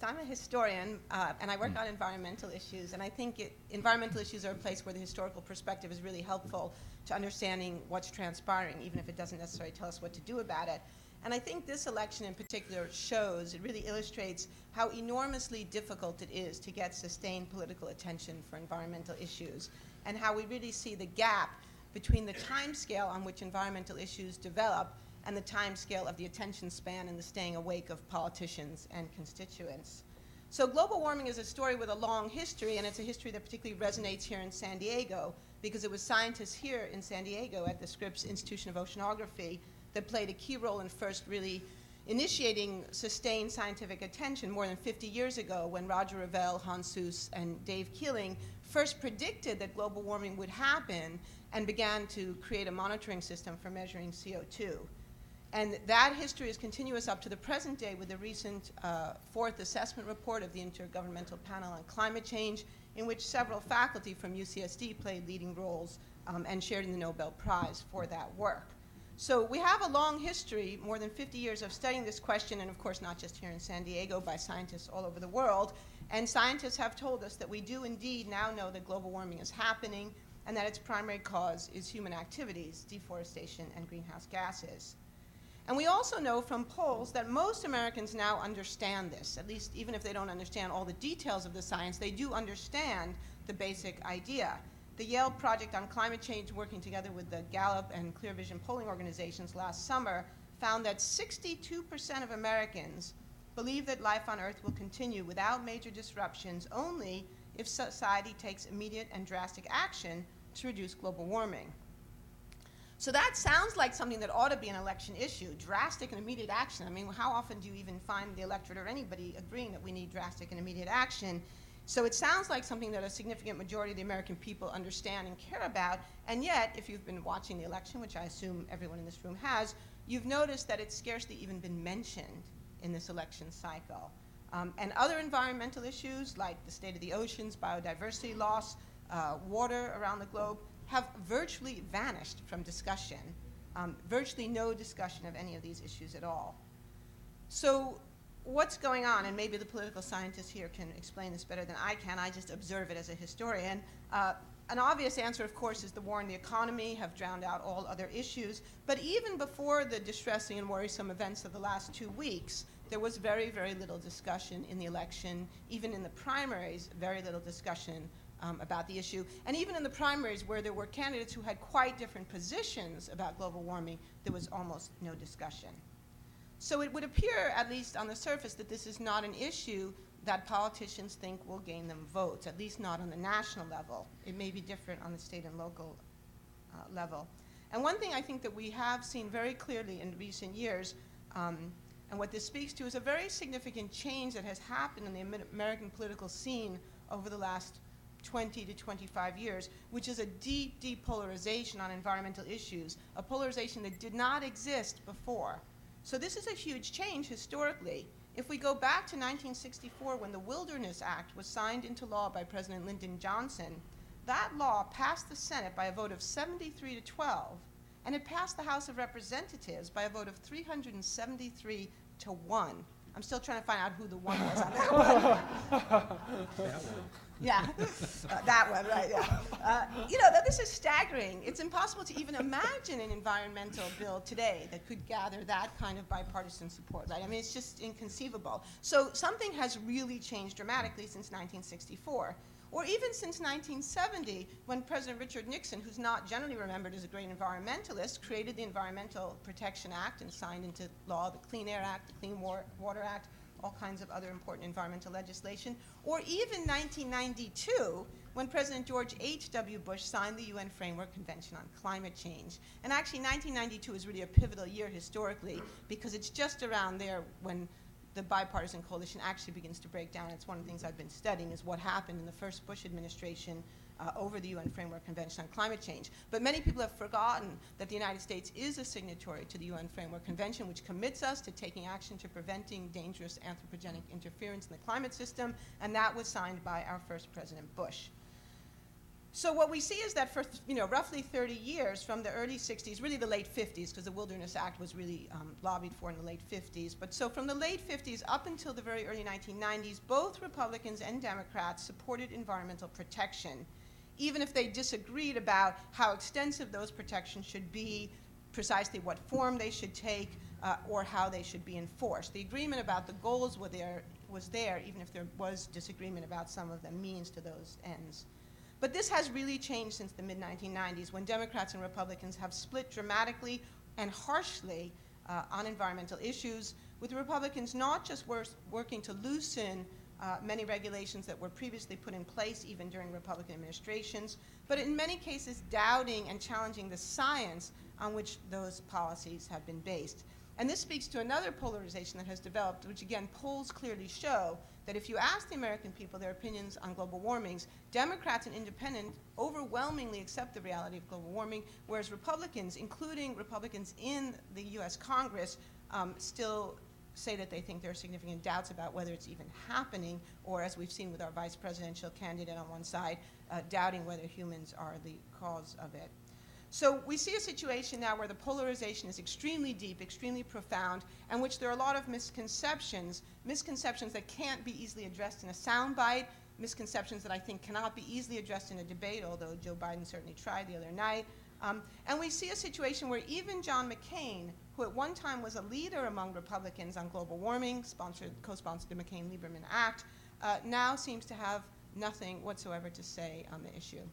scientist. I'm a historian, and I work on environmental issues. And I think environmental issues are a place where the historical perspective is really helpful to understanding what's transpiring, even if it doesn't necessarily tell us what to do about it. And I think this election in particular shows, it really illustrates how enormously difficult it is to get sustained political attention for environmental issues, and how we really see the gap between the time scale on which environmental issues develop and the time scale of the attention span and the staying awake of politicians and constituents. So global warming is a story with a long history, and it's a history that particularly resonates here in San Diego, because it was scientists here in San Diego at the Scripps Institution of Oceanography that played a key role in first really initiating sustained scientific attention more than 50 years ago, when Roger Revelle, Hans Suess, and Dave Keeling first predicted that global warming would happen and began to create a monitoring system for measuring CO2. And that history is continuous up to the present day with the recent fourth assessment report of the Intergovernmental Panel on Climate Change, in which several faculty from UCSD played leading roles and shared in the Nobel Prize for that work. So we have a long history, more than 50 years of studying this question, and of course not just here in San Diego, by scientists all over the world. And scientists have told us that we do indeed now know that global warming is happening, and that its primary cause is human activities, deforestation, and greenhouse gases. And we also know from polls that most Americans now understand this, at least even if they don't understand all the details of the science, they do understand the basic idea. The Yale Project on Climate Change, working together with the Gallup and Clear Vision polling organizations last summer, found that 62% of Americans believe that life on Earth will continue without major disruptions only if society takes immediate and drastic action to reduce global warming. So that sounds like something that ought to be an election issue, drastic and immediate action. I mean, how often do you even find the electorate or anybody agreeing that we need drastic and immediate action? So it sounds like something that a significant majority of the American people understand and care about, and yet, if you've been watching the election, which I assume everyone in this room has, you've noticed that it's scarcely even been mentioned in this election cycle. And other environmental issues, like the state of the oceans, biodiversity loss, water around the globe, have virtually vanished from discussion. Virtually no discussion of any of these issues at all. So what's going on? And maybe the political scientists here can explain this better than I can. I just observe it as a historian. An obvious answer, of course, is the war and the economy have drowned out all other issues. But even before the distressing and worrisome events of the last 2 weeks, there was very, very little discussion in the election. Even in the primaries, very little discussion about the issue. And even in the primaries, where there were candidates who had quite different positions about global warming, there was almost no discussion. So it would appear, at least on the surface, that this is not an issue that politicians think will gain them votes, at least not on the national level. It may be different on the state and local level. And one thing I think that we have seen very clearly in recent years, and what this speaks to, is a very significant change that has happened in the American political scene over the last 20 to 25 years, which is a deep, deep polarization on environmental issues, a polarization that did not exist before. So this is a huge change historically. If we go back to 1964, when the Wilderness Act was signed into law by President Lyndon Johnson, that law passed the Senate by a vote of 73 to 12, and it passed the House of Representatives by a vote of 373 to 1. I'm still trying to find out who the one was on that one. Yeah, that one, right, yeah. You know, this is staggering. It's impossible to even imagine an environmental bill today that could gather that kind of bipartisan support, right? I mean, it's just inconceivable. So something has really changed dramatically since 1964. Or even since 1970, when President Richard Nixon, who's not generally remembered as a great environmentalist, created the Environmental Protection Act and signed into law the Clean Air Act, the Clean Water Act, all kinds of other important environmental legislation. Or even 1992, when President George H.W. Bush signed the UN Framework Convention on Climate Change. And actually, 1992 is really a pivotal year historically, because it's just around there when the bipartisan coalition actually begins to break down. It's one of the things I've been studying, is what happened in the first Bush administration over the UN Framework Convention on Climate Change. But many people have forgotten that the United States is a signatory to the UN Framework Convention, which commits us to taking action to preventing dangerous anthropogenic interference in the climate system, and that was signed by our first President Bush. So what we see is that for roughly 30 years, from the early 60s, really the late 50s, because the Wilderness Act was really lobbied for in the late 50s. But so from the late 50s up until the very early 1990s, both Republicans and Democrats supported environmental protection, even if they disagreed about how extensive those protections should be, precisely what form they should take, or how they should be enforced. The agreement about the goals was there, even if there was disagreement about some of the means to those ends. But this has really changed since the mid-1990s, when Democrats and Republicans have split dramatically and harshly on environmental issues, with the Republicans not just working to loosen many regulations that were previously put in place, even during Republican administrations, but in many cases doubting and challenging the science on which those policies have been based. And this speaks to another polarization that has developed, which again, polls clearly show that if you ask the American people their opinions on global warming, Democrats and independents overwhelmingly accept the reality of global warming, whereas Republicans, including Republicans in the US Congress, still say that they think there are significant doubts about whether it's even happening, or as we've seen with our vice presidential candidate on one side, doubting whether humans are the cause of it. So we see a situation now where the polarization is extremely deep, extremely profound, and which there are a lot of misconceptions that can't be easily addressed in a soundbite, misconceptions that I think cannot be easily addressed in a debate, although Joe Biden certainly tried the other night. And we see a situation where even John McCain, who at one time was a leader among Republicans on global warming, co-sponsored the McCain-Lieberman Act, now seems to have nothing whatsoever to say on the issue.